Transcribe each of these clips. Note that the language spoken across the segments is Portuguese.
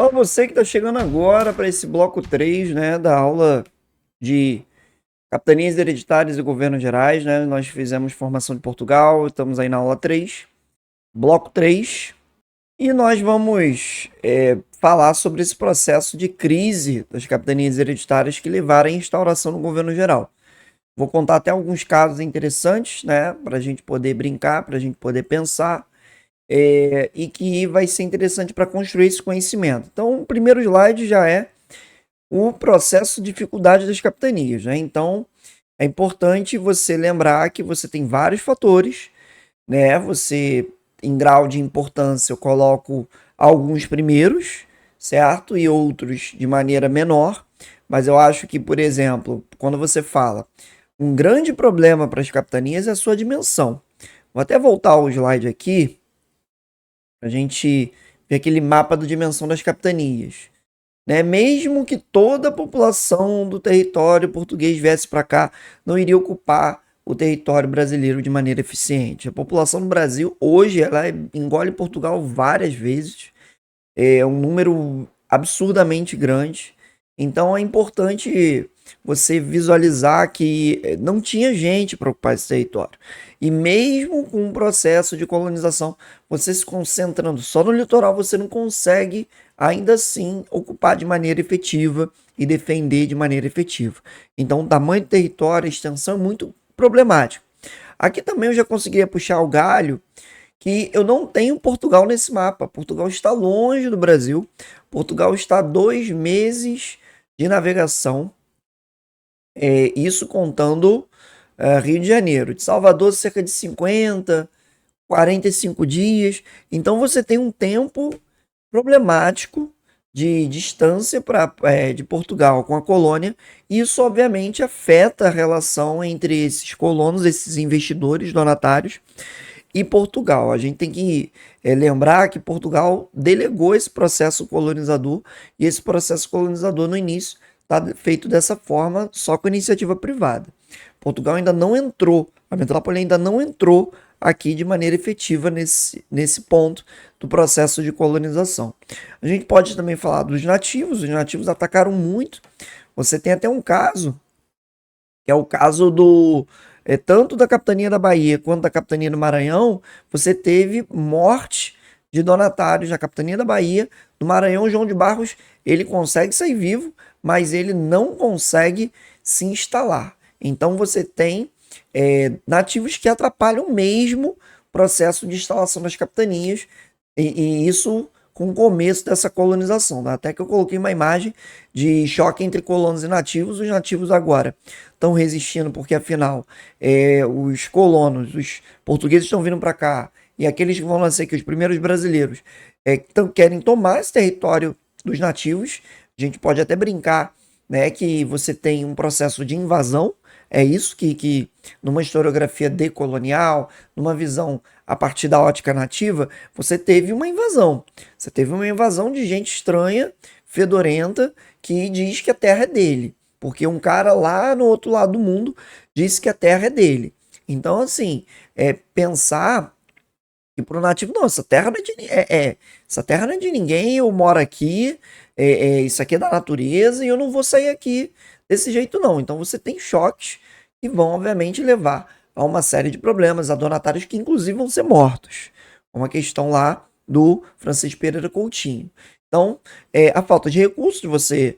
Ó, você que está chegando agora para esse bloco 3, né, da aula de capitanias hereditárias e governos gerais, né? Nós fizemos formação de Portugal, estamos aí na aula 3, bloco 3, e nós vamos falar sobre esse processo de crise das capitanias hereditárias que levaram à instauração do governo geral. Vou contar até alguns casos interessantes, né, para a gente poder brincar, para a gente poder pensar, e que vai ser interessante para construir esse conhecimento. Então, o primeiro slide já é o processo de dificuldade das capitanias, né? Então, é importante você lembrar que você tem vários fatores, né? Você, em grau de importância, eu coloco alguns primeiros, certo? E outros de maneira menor. Mas eu acho que, por exemplo, quando você fala um grande problema para as capitanias é a sua dimensão. Vou até voltar ao slide aqui, para a gente ver aquele mapa da dimensão das capitanias. Né? Mesmo que toda a população do território português viesse para cá, não iria ocupar o território brasileiro de maneira eficiente. A população do Brasil hoje ela engole Portugal várias vezes, é um número absurdamente grande. Então é importante você visualizar que não tinha gente para ocupar esse território. E mesmo com o processo de colonização, você se concentrando só no litoral, você não consegue ainda assim ocupar de maneira efetiva e defender de maneira efetiva. Então o tamanho do território, a extensão é muito problemático. Aqui também eu já conseguiria puxar o galho que eu não tenho Portugal nesse mapa. Portugal está longe do Brasil. Portugal está a 2 meses de navegação. Isso contando Rio de Janeiro. De Salvador, cerca de 50, 45 dias. Então você tem um tempo problemático de distância de Portugal com a colônia. Isso, obviamente, afeta a relação entre esses colonos, esses investidores donatários e Portugal. A gente tem que lembrar que Portugal delegou esse processo colonizador e esse processo colonizador no início está feito dessa forma só com iniciativa privada. Portugal ainda não entrou, a metrópole ainda não entrou aqui de maneira efetiva nesse ponto do processo de colonização. A gente pode também falar dos nativos, os nativos atacaram muito. Você tem até um caso, que é o caso tanto da capitania da Bahia quanto da capitania do Maranhão, você teve morte de donatários na capitania da Bahia. Do Maranhão, João de Barros, ele consegue sair vivo, mas ele não consegue se instalar. Então você tem nativos que atrapalham mesmo o processo de instalação das capitanias, e isso com o começo dessa colonização. Até que eu coloquei uma imagem de choque entre colonos e nativos. Os nativos agora estão resistindo porque, afinal, os colonos, os portugueses estão vindo para cá, e aqueles que vão nascer aqui, os primeiros brasileiros, querem tomar esse território dos nativos. A gente pode até brincar, né, que você tem um processo de invasão. É isso que numa historiografia decolonial, numa visão a partir da ótica nativa, você teve uma invasão. Você teve uma invasão de gente estranha, fedorenta, que diz que a terra é dele. Porque um cara lá no outro lado do mundo disse que a terra é dele. Então, assim, pensar que para o nativo, não, essa terra não é essa terra não é de ninguém, eu moro aqui, isso aqui é da natureza e eu não vou sair aqui desse jeito não. Então você tem choques que vão obviamente levar a uma série de problemas, a donatários que inclusive vão ser mortos. Uma questão lá do Francisco Pereira Coutinho. Então, a falta de recursos, você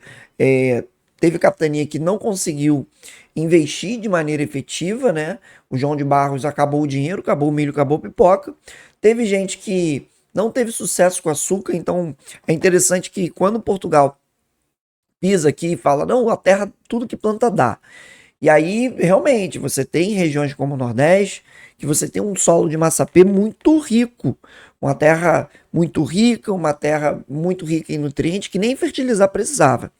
teve capitania que não conseguiu investir de maneira efetiva, né? O João de Barros acabou o dinheiro, acabou o milho, acabou a pipoca. Teve gente que não teve sucesso com açúcar, então é interessante que quando Portugal pisa aqui e fala, não, a terra, tudo que planta dá. E aí, realmente, você tem regiões como o Nordeste, que você tem um solo de massapê muito rico, uma terra muito rica, uma terra muito rica em nutrientes, que nem fertilizar precisava.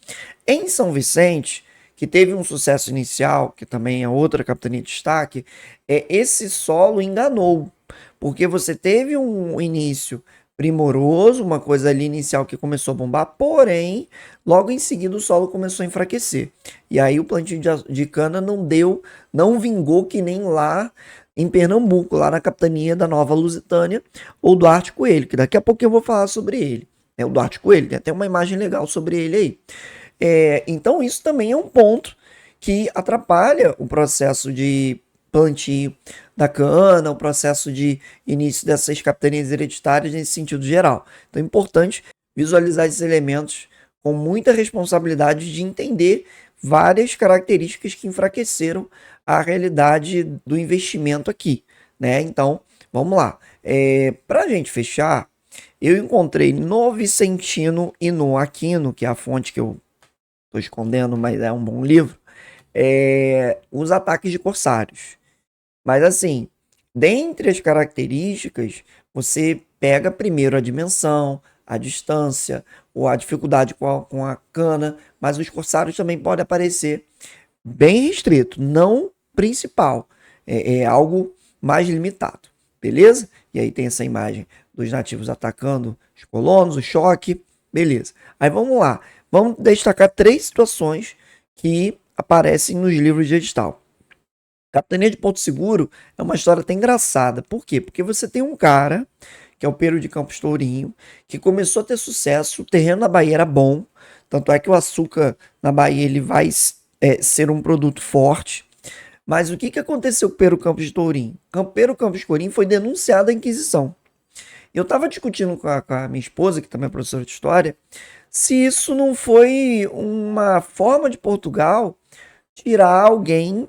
Em São Vicente, que teve um sucesso inicial, que também é outra capitania de destaque, esse solo enganou, porque você teve um início primoroso, uma coisa ali inicial que começou a bombar, porém, logo em seguida o solo começou a enfraquecer. E aí o plantio de cana não vingou que nem lá em Pernambuco, lá na capitania da Nova Lusitânia, ou do Arte Coelho, que daqui a pouco eu vou falar sobre ele. É o Duarte Coelho, tem até uma imagem legal sobre ele aí. Então isso também é um ponto que atrapalha o processo de plantio da cana, o processo de início dessas capitanias hereditárias nesse sentido geral. Então é importante visualizar esses elementos com muita responsabilidade de entender várias características que enfraqueceram a realidade do investimento aqui, né? Então, vamos lá. Para a gente fechar, eu encontrei no Vicentino e no Aquino, que é a fonte que eu estou escondendo, mas é um bom livro, os ataques de corsários. Mas assim, dentre as características, você pega primeiro a dimensão, a distância, ou a dificuldade com a cana, mas os corsários também podem aparecer bem restrito, não principal. É algo mais limitado, beleza? E aí tem essa imagem dos nativos atacando os colonos, o choque, beleza. Aí vamos lá, vamos destacar 3 situações que aparecem nos livros de edital. Capitania de Porto Seguro é uma história até engraçada. Por quê? Porque você tem um cara, que é o Pero de Campos Tourinho, que começou a ter sucesso, o terreno na Bahia era bom, tanto é que o açúcar na Bahia ele vai ser um produto forte. Mas o que aconteceu com o Pero Campos de Tourinho? Pero Campos de Tourinho foi denunciado à Inquisição. Eu estava discutindo com a minha esposa, que também é professora de história, se isso não foi uma forma de Portugal tirar alguém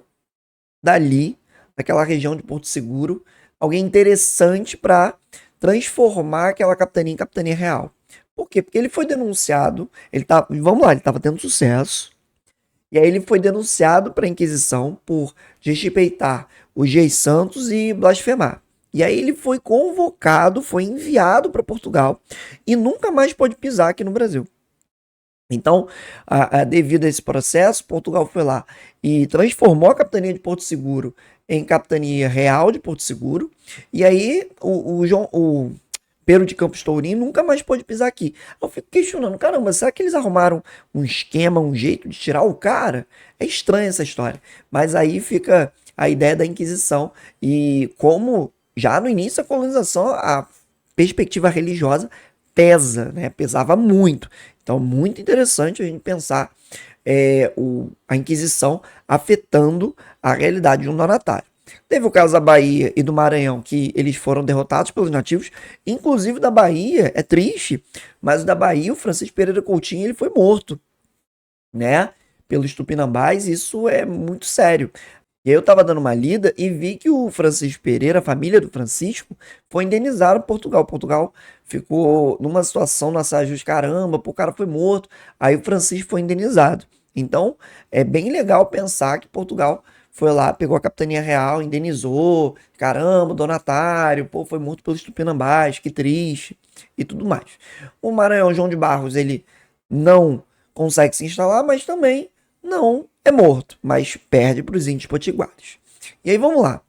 dali, daquela região de Porto Seguro, alguém interessante para transformar aquela capitania em capitania real. Por quê? Porque ele foi denunciado, vamos lá, ele estava tendo sucesso, e aí ele foi denunciado para a Inquisição por desrespeitar os reis santos e blasfemar. E aí ele foi convocado, foi enviado para Portugal e nunca mais pôde pisar aqui no Brasil. Então, devido a esse processo, Portugal foi lá e transformou a capitania de Porto Seguro em capitania real de Porto Seguro. E aí o Pero de Campos Tourinho nunca mais pôde pisar aqui. Eu fico questionando, caramba, será que eles arrumaram um esquema, um jeito de tirar o cara? É estranha essa história. Mas aí fica a ideia da Inquisição e como já no início da colonização a perspectiva religiosa pesa, né? Pesava muito. Então, muito interessante a gente pensar a Inquisição afetando a realidade de um donatário. Teve o caso da Bahia e do Maranhão, que eles foram derrotados pelos nativos. Inclusive da Bahia, é triste, mas o da Bahia, o Francisco Pereira Coutinho, ele foi morto, né? Pelos tupinambás, isso é muito sério. E aí eu tava dando uma lida e vi que o Francisco Pereira, a família do Francisco, foi indenizado por Portugal. Portugal ficou numa situação na saia justa, caramba, o cara foi morto. Aí o Francisco foi indenizado. Então, é bem legal pensar que Portugal foi lá, pegou a capitania real, indenizou, caramba, donatário, pô, foi morto pelos tupinambás, que triste, e tudo mais. O Maranhão João de Barros, ele não consegue se instalar, mas também não é morto, mas perde para os índios potiguares. E aí vamos lá.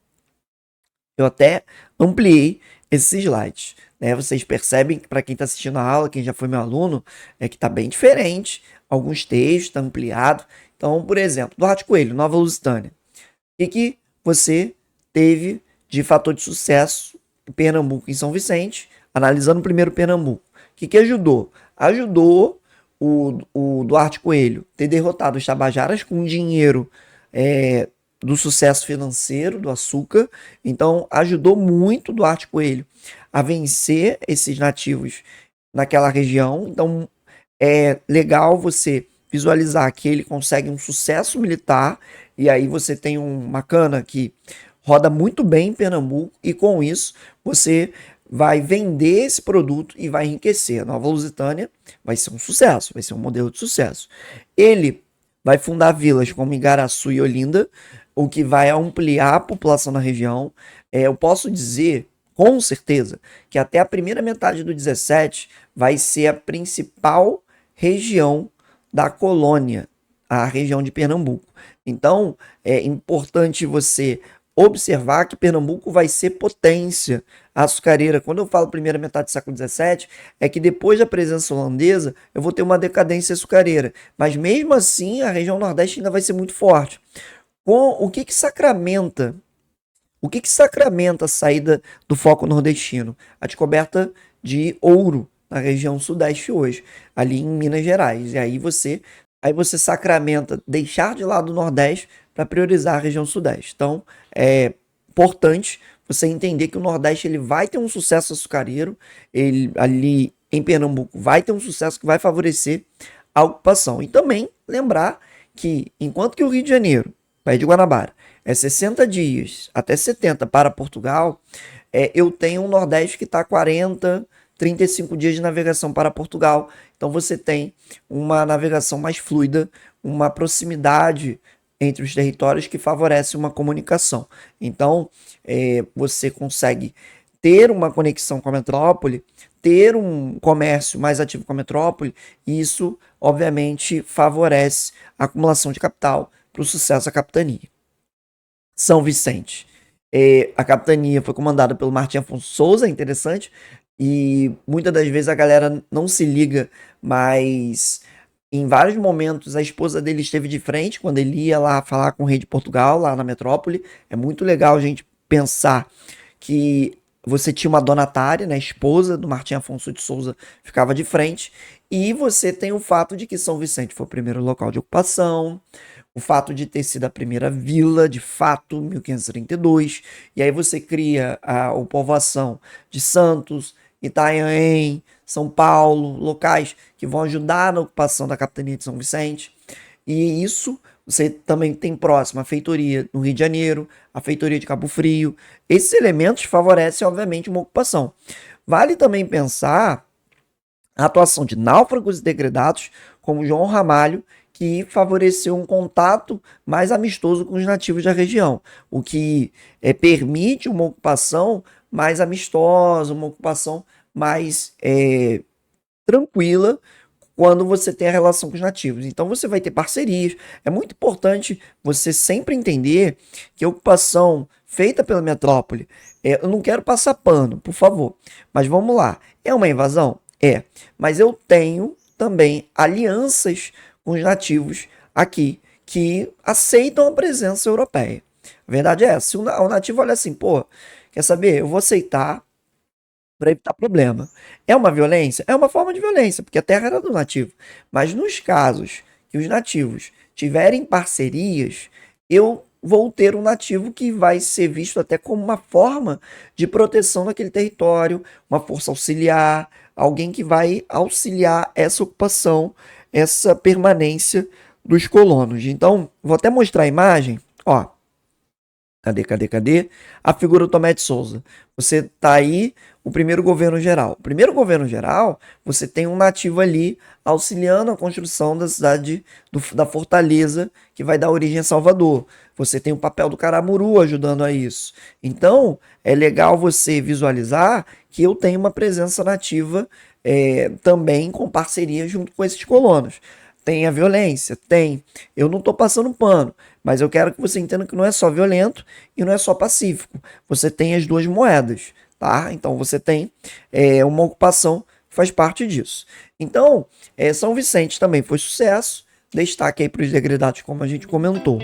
Eu até ampliei esses slides. Né? Vocês percebem que para quem está assistindo a aula, quem já foi meu aluno, é que está bem diferente. Alguns textos estão ampliados. Então, por exemplo, Duarte Coelho, Nova Lusitânia. O que você teve de fator de sucesso em Pernambuco e em São Vicente, analisando primeiro Pernambuco? O que ajudou? Ajudou o Duarte Coelho ter derrotado os Tabajaras com dinheiro do sucesso financeiro do açúcar. Então ajudou muito o Duarte Coelho a vencer esses nativos naquela região. Então é legal você visualizar que ele consegue um sucesso militar e aí você tem uma cana que roda muito bem em Pernambuco e com isso você vai vender esse produto e vai enriquecer. A Nova Lusitânia vai ser um sucesso, vai ser um modelo de sucesso. Ele vai fundar vilas como Igaraçu e Olinda, o que vai ampliar a população na região. Eu posso dizer, com certeza, que até a primeira metade do 17 vai ser a principal região da colônia, a região de Pernambuco. Então, é importante você observar que Pernambuco vai ser potência açucareira. Quando eu falo primeira metade do século XVII, é que depois da presença holandesa, eu vou ter uma decadência açucareira. Mas mesmo assim, a região Nordeste ainda vai ser muito forte. O que sacramenta? O que sacramenta a saída do foco nordestino? A descoberta de ouro na região sudeste hoje, ali em Minas Gerais. E aí você sacramenta deixar de lado o Nordeste para priorizar a região sudeste. Então, é importante você entender que o Nordeste ele vai ter um sucesso açucareiro, ele ali em Pernambuco vai ter um sucesso que vai favorecer a ocupação. E também lembrar que, enquanto que o Rio de Janeiro, Baía de Guanabara, é 60 dias até 70 para Portugal, eu tenho um Nordeste que está 40, 35 dias de navegação para Portugal. Então você tem uma navegação mais fluida, uma proximidade entre os territórios que favorece uma comunicação. Então você consegue ter uma conexão com a metrópole, ter um comércio mais ativo com a metrópole, e isso, obviamente, favorece a acumulação de capital para o sucesso da capitania. São Vicente. A capitania foi comandada pelo Martim Afonso Souza, interessante, e muitas das vezes a galera não se liga, mas em vários momentos a esposa dele esteve de frente quando ele ia lá falar com o rei de Portugal, lá na metrópole. É muito legal a gente pensar que você tinha uma donatária, né, esposa do Martim Afonso de Souza, ficava de frente, e você tem o fato de que São Vicente foi o primeiro local de ocupação, o fato de ter sido a primeira vila, de fato, 1532, e aí você cria a povoação de Santos, Itanhaém, São Paulo, locais que vão ajudar na ocupação da capitania de São Vicente, e isso você também tem próximo a feitoria no Rio de Janeiro, a feitoria de Cabo Frio. Esses elementos favorecem, obviamente, uma ocupação. Vale também pensar a atuação de náufragos e degredados, como João Ramalho, que favoreceu um contato mais amistoso com os nativos da região, o que permite uma ocupação mais amistosa, uma ocupação mais tranquila, quando você tem a relação com os nativos. Então você vai ter parcerias. É muito importante você sempre entender que a ocupação feita pela metrópole, eu não quero passar pano, por favor, mas vamos lá. É uma invasão? É. Mas eu tenho também alianças com os nativos aqui que aceitam a presença europeia. A verdade é essa. Se o nativo olha assim, pô, quer saber? Eu vou aceitar para evitar problema. É uma violência? É uma forma de violência, porque a terra era do nativo. Mas nos casos que os nativos tiverem parcerias, eu vou ter um nativo que vai ser visto até como uma forma de proteção daquele território, uma força auxiliar, alguém que vai auxiliar essa ocupação, essa permanência dos colonos. Então, vou até mostrar a imagem, ó. Cadê? A figura do Tomé de Souza. Você tá aí, o primeiro governo geral. O primeiro governo geral, você tem um nativo ali auxiliando a construção da cidade, da fortaleza, que vai dar origem a Salvador. Você tem o papel do Caramuru ajudando a isso. Então, é legal você visualizar que eu tenho uma presença nativa também com parceria junto com esses colonos. Tem a violência? Tem. Eu não estou passando pano, mas eu quero que você entenda que não é só violento e não é só pacífico. Você tem as duas moedas, tá? Então você tem uma ocupação que faz parte disso. Então, São Vicente também foi sucesso. Destaque aí para os degredados, como a gente comentou.